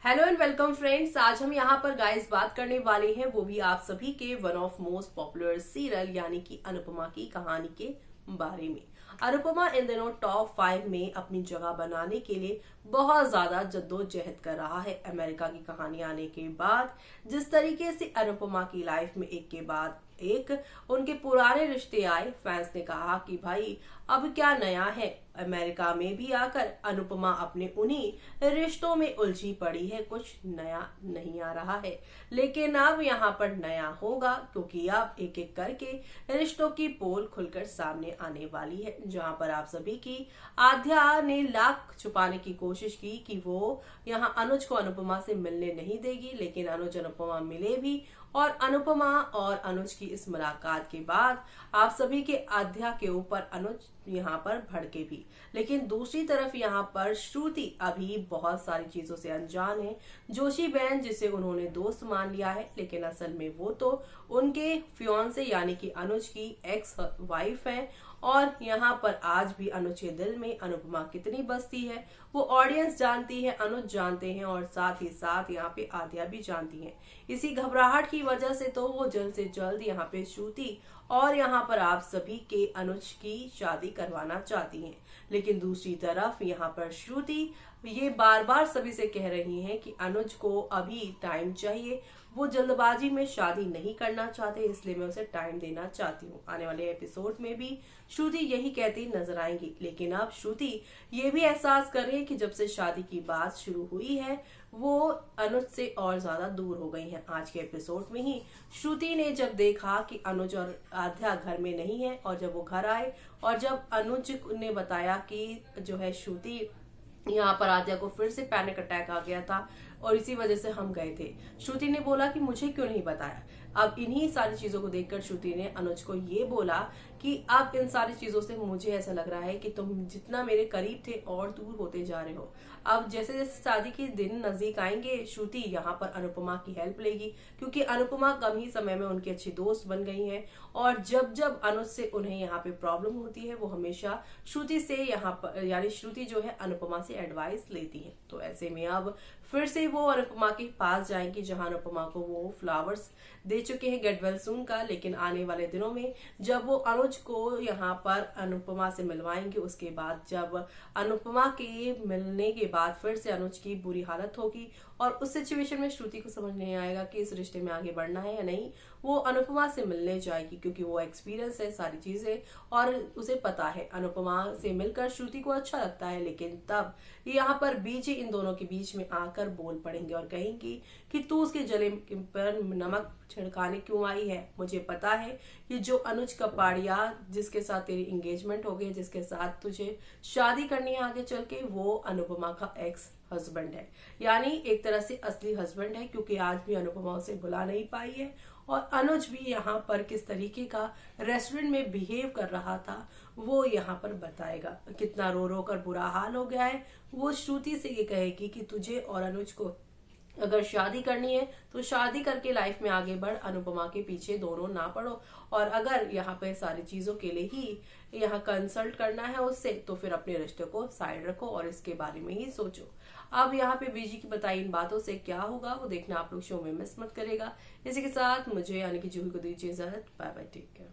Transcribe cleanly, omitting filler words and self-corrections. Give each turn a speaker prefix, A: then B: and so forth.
A: Hello and welcome friends. आज हम यहाँ पर गाइस बात करने वाले हैं, वो भी आप सभी के one of most popular serial यानी कि अनुपमा की कहानी के बारे में। अनुपमा इन दिनों टॉप 5 में अपनी जगह बनाने के लिए बहुत ज्यादा जद्दोजहद कर रहा है। अमेरिका की कहानी आने के बाद जिस तरीके से अनुपमा की लाइफ में एक के बाद एक उनके पुराने रिश्ते आए, फैंस ने कहा कि भाई अब क्या नया है। अमेरिका में भी आकर अनुपमा अपने उन्हीं रिश्तों में उलझी पड़ी है, कुछ नया नहीं आ रहा है। लेकिन अब यहाँ पर नया होगा, क्योंकि अब एक एक करके रिश्तों की पोल खुलकर सामने आने वाली है। जहाँ पर आप सभी की आध्या ने लाख छुपाने की कोशिश की कि वो यहाँ अनुज को अनुपमा से मिलने नहीं देगी, लेकिन अनुज अनुपमा मिले भी और अनुपमा और अनुज की इस मुलाकात के बाद आप सभी के आध्या के ऊपर अनुज यहाँ पर भड़के भी। लेकिन दूसरी तरफ यहाँ पर श्रुति अभी बहुत सारी चीजों से अनजान है। जोशी बहन जिसे उन्होंने दोस्त मान लिया है, लेकिन असल में वो तो उनके फियांसे यानी कि अनुज की एक्स वाइफ है। और यहाँ पर आज भी अनुज के दिल में अनुपमा कितनी बसती है वो ऑडियंस जानती है, अनुज जानते हैं और साथ ही साथ यहाँ पे आध्या भी जानती है। इसी घबराहट की वजह से तो वो जल्द से जल्द यहाँ पे श्रुति और यहाँ पर आप सभी के अनुज की शादी करवाना चाहती हैं। लेकिन दूसरी तरफ यहाँ पर श्रुति ये बार बार सभी से कह रही हैं कि अनुज को अभी टाइम चाहिए, वो जल्दबाजी में शादी नहीं करना चाहते, इसलिए मैं उसे टाइम देना चाहती हूँ। आने वाले एपिसोड में भी श्रुति यही कहती नजर आएंगी। लेकिन अब श्रुति ये भी एहसास कर रही है कि जब से शादी की बात शुरू हुई है वो अनुज से और ज्यादा दूर हो गई हैं। आज के एपिसोड में ही श्रुति ने जब देखा कि अनुज और आध्या घर में नहीं है, और जब वो घर आए और जब अनुज ने बताया कि जो है श्रुति यहाँ पर आद्या को फिर से पैनिक अटैक आ गया था और इसी वजह से हम गए थे, श्रुति ने बोला कि मुझे क्यों नहीं बताया। अब इन्हीं सारी चीजों को देखकर श्रुति ने अनुज को ये बोला कि अब इन सारी चीजों से मुझे ऐसा लग रहा है कि तुम जितना मेरे करीब थे और दूर होते जा रहे हो। अब जैसे जैसे शादी के दिन नजदीक आएंगे श्रुति यहाँ पर अनुपमा की हेल्प लेगी, क्योंकि अनुपमा कम ही समय में उनकी अच्छी दोस्त बन गई है। और जब जब अनुज से उन्हें यहाँ पे प्रॉब्लम होती है वो हमेशा श्रुति से यहाँ पर यानी श्रुति जो है अनुपमा से एडवाइस लेती है। तो ऐसे में अब फिर से वो अनुपमा के पास जाएंगी, जहां अनुपमा को वो फ्लावर्स दे चुके हैं गेट वेल सून का। लेकिन आने वाले दिनों में जब वो अनुज को यहाँ पर अनुपमा से मिलवाएंगे, उसके बाद जब अनुपमा के मिलने के बाद फिर से अनुज की बुरी हालत होगी और उस सिचुएशन में श्रुति को समझ नहीं आएगा कि इस रिश्ते में आगे बढ़ना है या नहीं। वो अनुपमा से मिलने जाएगी, क्योंकि वो एक्सपीरियंस है सारी चीजें और उसे पता है अनुपमा से मिलकर श्रुति को अच्छा लगता है। लेकिन तब यहाँ पर बीच इन दोनों के बीच में आकर बोल पड़ेंगे और कहेंगी कि तू उसके जले पर नमक छिड़काने क्यों आई है। मुझे पता है कि जो अनुज कपाड़िया जिसके साथ तेरी एंगेजमेंट हो गई, जिसके साथ तुझे शादी करनी है आगे चल के, वो अनुपमा का एक्स हस्बैंड है, यानी एक तरह से असली हस्बैंड है, क्योंकि आज भी अनुपमा उसे बुला नहीं पाई है। और अनुज भी यहाँ पर किस तरीके का रेस्टोरेंट में बिहेव कर रहा था वो यहाँ पर बताएगा। कितना रो रो कर बुरा हाल हो गया है। वो श्रुति से ये कहेगी कि तुझे और अनुज को अगर शादी करनी है तो शादी करके लाइफ में आगे बढ़, अनुपमा के पीछे दोनों ना पड़ो। और अगर यहाँ पे सारी चीजों के लिए ही यहाँ कंसल्ट करना है उससे, तो फिर अपने रिश्ते को साइड रखो और इसके बारे में ही सोचो। अब यहाँ पे बीजी की बताई इन बातों से क्या होगा वो देखना आप लोग शो में मिस मत करेगा। इसी के साथ मुझे यानी कि जूही को दीजिए इजाजत। Bye bye, take care.